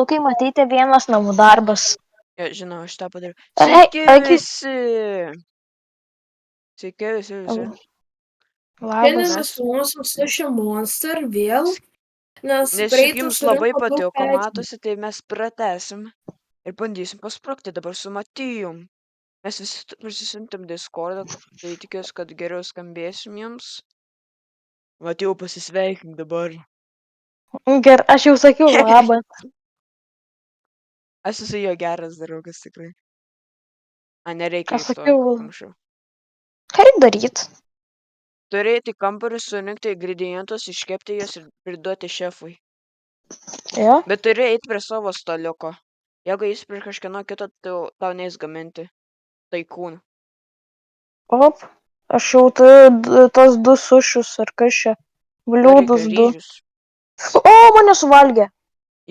Lukai, matyti vienas namų darbas. Jo, žinau, aš tą padariau. Ei, Sveiki eik į... visi! Sveiki visi. Labas. Šiandien mes filmuosim Sushi Monster vėl, nes Nes juk praeitą jums labai surinko daug patiko, pečių. matosi, tai mes pratęsim ir bandysim pasprukti dabar su Matijum. Mes visi prisisiuntėm Discordą, tai tikiuosi, kad geriau skambėsim jums. Matijau, pasisveikink dabar. Aš jau sakiau labas. Aš esu jo geras draugas tikrai. Nereikia Aš kaip to sakiau, anksčiau. kaip daryt? Turėti kambarį, surinkti ingredientus, iškepti juos ir priduoti šefui. Jo? Bet turi eiti prie savo staliuko. Jeigu jis prie kažkieno kito, tau neis gaminti. Taikūn. Op, aš jau turiu tos 2 sušius, ar kas čia? Tau reikia Bliūdus 2. ryžius. O, mane suvalgė.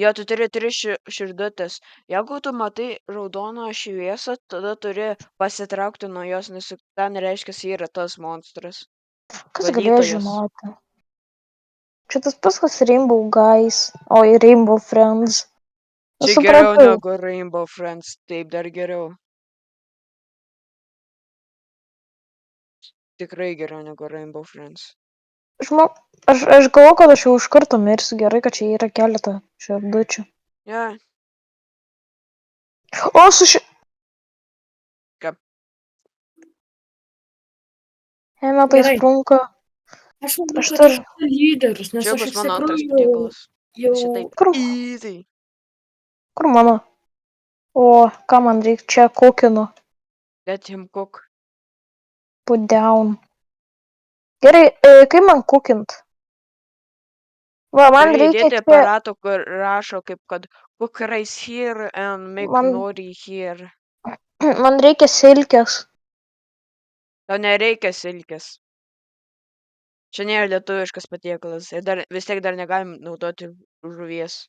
Jo, tu turi 3 širdutės. Jeigu tu matai raudoną šviesą, tada turi pasitraukti nuo jos, nes ten reiškia, yra tas monstras. Kas galėjo Valytojas. žinoti? Čia tas pats, kas Rainbow Guys, o ir Rainbow Friends. Čia geriau Supratau. negu Rainbow Friends, taip dar geriau. Tikrai geriau negu Rainbow Friends. Aš galvoju, kad aš jau iš karto mirsiu. Gerai, kad čia yra keletą širdučių. Ja, O, ką? Ėmė tai Gerai. sprunka. Aš manau, Aš kad turiu. aš esu lyderis, nes Čia aš bus iš mano antras tikrųjų patiekalas. jau... Šitaip. Kur? Easy. Kur mano? O, ką man reikia? Čia kukinu. Let him cook. Put down. Gerai, kaip man kukint? Va, man Turi reikia įdėti čia... aparato, kur rašo kaip kad cook rice here and make Man, nori here. man reikia silkės. Tau nereikia silkės. Čia nėra lietuviškas patiekalas. Ir vis tiek dar negalim naudoti žuvies.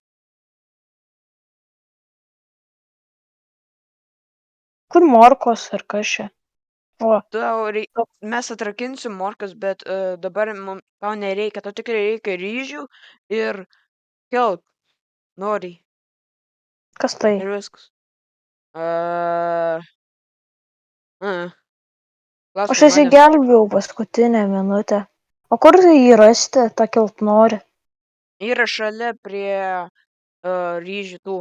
Kur morkos ar kas čia? O, Mes atrakinsim morkas, bet dabar tau nereikia. Tau tikrai reikia ryžių ir kiaut. Nori. kas tai? Ir viskas. Klausk Aš manęs. įsigelbėjau paskutinę minutę. O kur jį rasti, tą kilt nori? Yra šalia prie ryžių tų.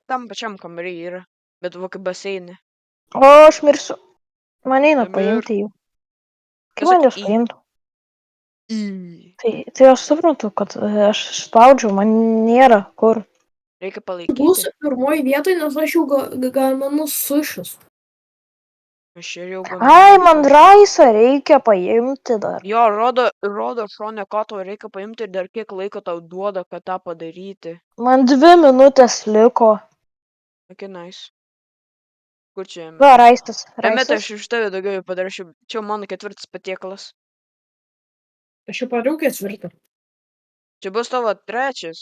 Tam pačiam kambarį yra. Bet va kaip baseinė. O, aš mirsiu. Man eina Nemir. paimti jų. Kaip Tiesiog man juos į. paimtų? Į. Tai aš suprantu, kad aš spaudžiu, man nėra kur. Reikia palaikyti. Būsiu pirmoji vietoj, nes aš jau gaminu sušius. Aš ir jau gaminu. Ai, man raisą reikia paimti dar. Jo, rodo šone, ką tau reikia paimti ir dar kiek laiko tau duoda, kad tą padaryti. Man 2 minutės liko. Okay, nice. Kur čia Va, Emet? raistas. Emet, aš iš tavę daugiau padarašiau. Čia mano 4 patiekalas. Aš jau padariau 4. Čia bus tavo 3.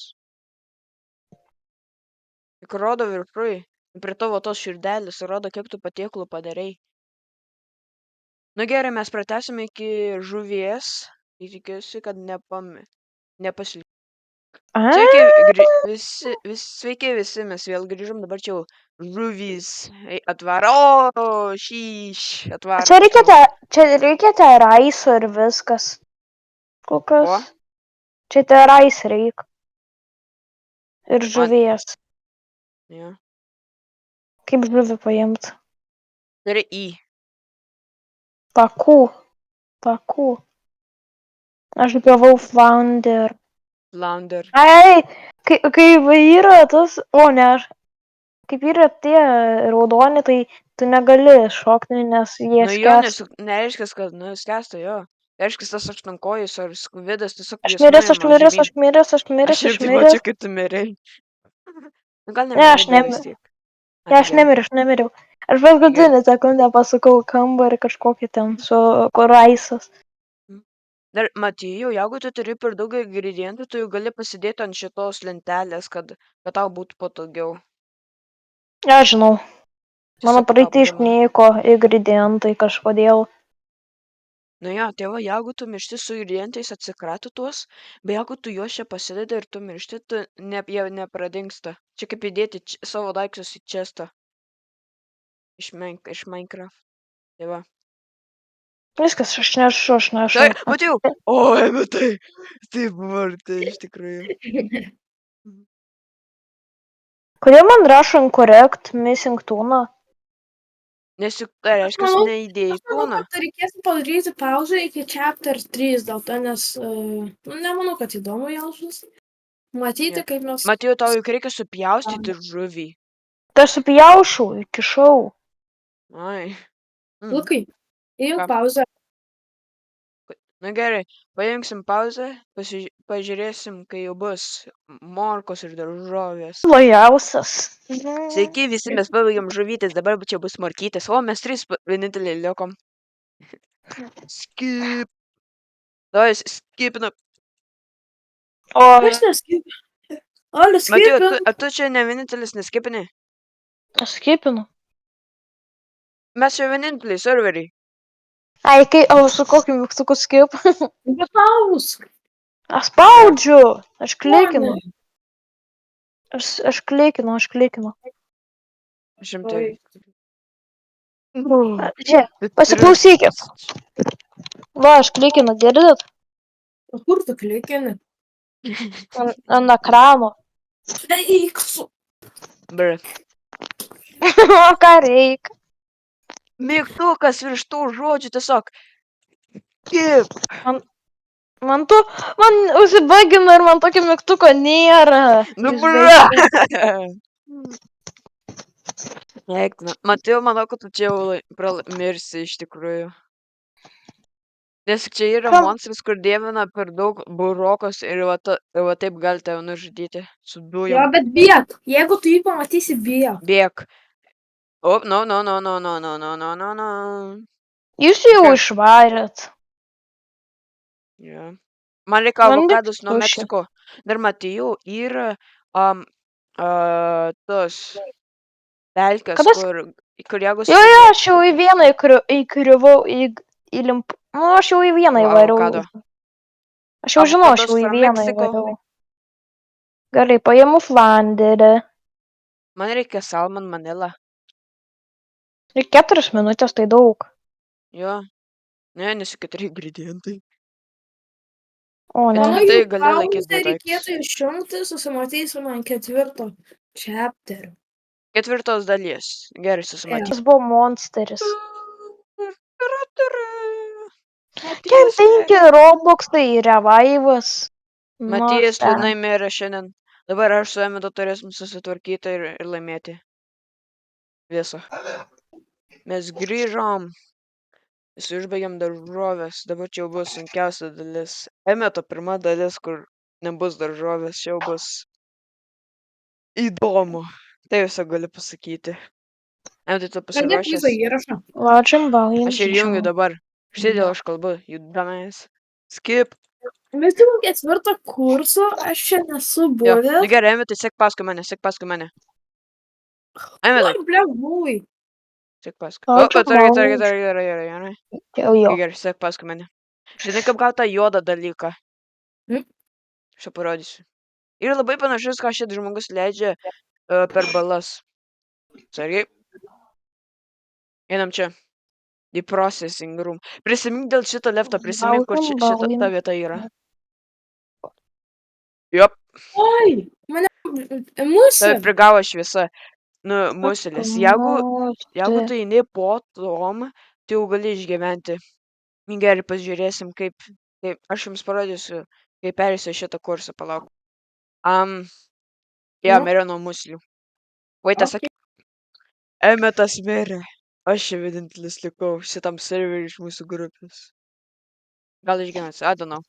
Tik rodo viršui. Prie tavo tos širdelės rodo, kiek tu patiekalų padarai. Nu gerai, mes pratęsime iki žuvies. Tai tikiuosi, kad nepasilikti. Sveiki visi, mes vėl grįžom, dabar čia jau žuvys atvaro. O, atvaro. Čia reikia raiso ir viskas. Kokios? Ko? Čia rais reikia. Ir žuvies. Ja. Kaip žuvį paimti? Turi į. Takų. Aš gavau flounder. Ai, kai yra tas, o ne, kaip yra tie raudoni, tai tu negali šokti, nes jie Nu jo, skęsta. nereiškia, kad skęsta jo. Reiškia, tas aštuonkojis ar skuvidas tiesiog Aš vis miręs, nuima Aš irgi mačiau, kaip tu mirei. Gal Ne, aš nemirei, vis tiek. aš nemiriau. Aš paskutinį sekundę pasukau kambarį kažkokį ten su raisas. Dar Matijau, jeigu tu turi per daug ingredientų, tu jau gali pasidėti ant šitos lentelės, kad tau būtų patogiau. Aš žinau. Mano praeitį išnyko ingredientai kažkodėl. Nu jo, tai va, jeigu tu miršti su ingredientais atsikrato tuos, bet jeigu tu juos čia pasidedi ir tu miršti, tu jie nepradingsta. Čia kaip įdėti savo daiktus į čestą. Iš Minecraft. Tai va. Viskas, aš nešu. Tai, Matėjau! Oi, matai! Tai buvo tai iš tikrųjų. Kodėl man rašo incorrect missing tūną? Nes juk tai reiškia, manau- neįdėjai Aš manau, tūną. kad reikėtų padaryti pauzę iki chapter 3 dėl to, nes nemanau, kad įdomu jausis. Matyti, Jo. kaip mes... Matėjau, tau juk reikia supjaustyti žuvį. Tai supjaušau, įkišau. Ai. Lukai, įjung Ką? pauzę. Na gerai, paimsim pauzę, pažiūrėsim, kai jau bus morkos ir daržovės. Lojausias. Sveiki visi, mes pabaigėm žuvytės, dabar čia bus morkytės. O, mes 3 vieninteliai likom. Skip. Davai, skipinu. O, Kas neskip? Oli, Matėjau, skip. ar tu čia ne vienintelis neskipini? aš skipinu. Mes čia vieninteliai serveriai. Ai, o su kokiu mygtuku skip? Pauz. Aš spaudžiu. Aš klikinu. Oi. Aš klikinu. Šimtai. Žiūrėk, pasiklausykit. Va, aš klikinu, girdit? O kur tu klikini? Ant ekrano. Eik su. Bre. O ką reikia? Mygtukas virš tų žodžių tiesiog. Skip. Man užsibagina ir man tokio mygtuko nėra. Nu, Išbaigti. Eikna. Matėjau, manau, kad tu čia jau mirsi iš tikrųjų. Nes čia yra Kam? monstras, kur dievina per daug burokos ir va taip gali tave nužudyti su Jo, dujom. bet bėk. Jeigu tu jį pamatysi, bėk. Bėk. O, no. Jūs jau Ką? išvarėt. Ja. Man reikia Man avokados nuo tuščia. Meksiko. Dar matėjau, yra tos pelkės, Kada- kur jeigu Jo, aš jau į vieną įkriuvau, įlimp. Nu, aš jau į vieną įvariau. avokado. Aš jau žinau, aš Avocados jau į from vieną Mexico. įvariau. Gerai, paimu flanderį. Man reikia salmon manila. Ir 4 minutės, tai daug. Jo. Ne, nes 4 ingredientai. O, ne. Manau, Tai jų gali laikyt pauzę du reikėtų išjungti, susimatysim ant 4 chapter. 4 dalies. Gerai, susimatysim. Tas buvo monsteris. Matijas 5 Robloxai revaivas. Matijas liūdnai mirė šiandien. Dabar aš su Emitu turėsim susitvarkyti ir laimėti. Visą. Mes grįžom. Visi užbaigėm daržovės. Dabar čia jau bus sunkiausia dalis. Emito pirma dalis, kur nebus daržovės. Čia jau bus įdomu. Tai visą galiu pasakyti. Emitai, tu Pradėk visą pasiruošęs? įrašą. Watching volume. Aš ir jungiu dabar. Štai dėl aš kalbu. Judamas. Skip. Mes jau 4 kurso, aš čia nesu Jo. buvęs. Nu gerai, Emitai, sek paskui mane. Emitai, Oi, ble, buvai. sek paskui. O, Ačiū, gerai. Jo. Gerai, sek paskui mane. Žinai, kaip gauti tą juodą dalyką? Aš parodysiu. Ir labai panašus, ką šis žmogus leidžia per balas. Sargiai. Einam čia. Į processing room. Prisimink dėl šito lefto, prisimink, kur šita ta vieta yra. Jop. Oi, mane Tave musė. prigavo šviesa. Nu, muselės. Jeigu tu eini po tom, tai jau gali išgyventi. Gerai, pasižiūrėsim, kaip aš jums parodysiu, kaip perėsiu šitą kursą, palauk. Nu. Mirė nuo muslių. Vaitas, Okay. Emetas mirė. Aš čia vienintelis likau šitam serveriui iš mūsų grupės. Gal išgyvensiu, I don't know.